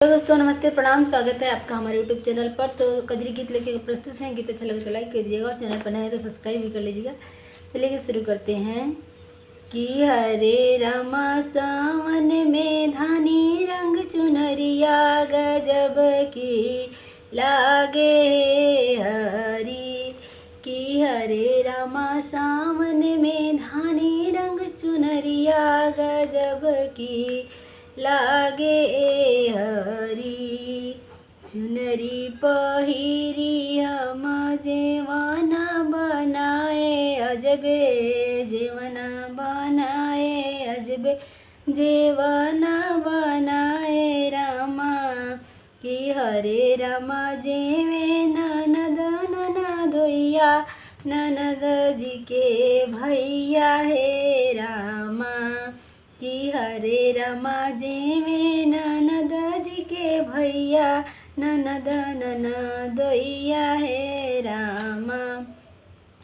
तो दोस्तों नमस्ते प्रणाम, स्वागत है आपका हमारे यूट्यूब चैनल पर। तो कजरी गीत लेके प्रस्तुत हैं। गीत अच्छा लगे तो लाइक कीजिएगा और चैनल पर नए हैं तो सब्सक्राइब भी कर लीजिएगा। चलिए शुरू करते हैं। कि हरे रामा सावन में धानी रंग चुनरिया गजब की लागे हरी। कि हरे रामा सावन में धानी रंग चुनरिया गजब की लागे हरी। चुनरी पहिरी हम जेवना बनाए अजबे जेवना बनाए अजबे जेवना बनाए रामा। कि हरे रामा जेवे ननद ननदोइया ननद जी के भैया हे रामा। कि हरे रामा जेवे ननद जी के भैया ननद ननदोइया हे रामा।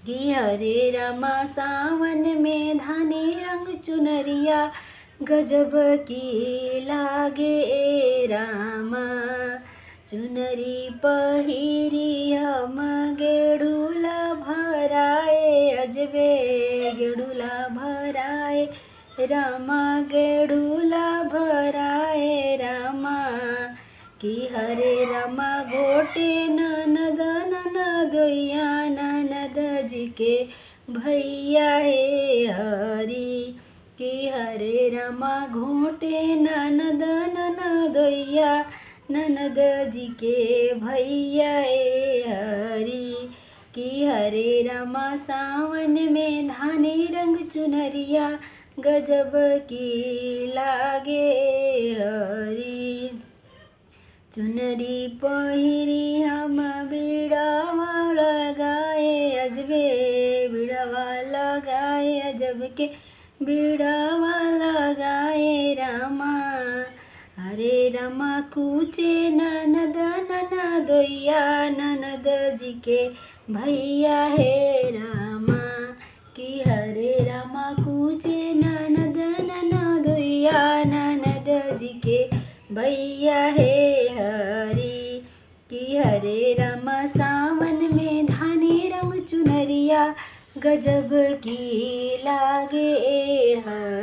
कि हरे रामा सावन में धानी रंग चुनरिया गजब की लागे रामा। चुनरी पहिरी हम गेडूला भराए अजबे गेडूला भराए रामा गेडूला भराए रामा। कि हरे रामा गोटे ननद ननदोइया ननद जी के भैया हे हरी। कि हरे रामा घोटे ननद ननदोइया ननद जी के भैया हे हरी। कि हरे रामा सावन में धानी रंग चुनरिया गजब की लागे हरी। चुनरी पहिरी हम बिड़ावा लगाए अजबे बिड़ावा लगाए अजब के बिड़ावा लगाए रामा। हरे रामा कूचे ननद ननदोइया ननद जी के भैया हे रामा। कि हरे रामा कूचे ननद ननदोइया ननद जी के भैया हे हरी। कि हरे रामा सावन में धानी रंग चुनरिया गजब की लागे हरी।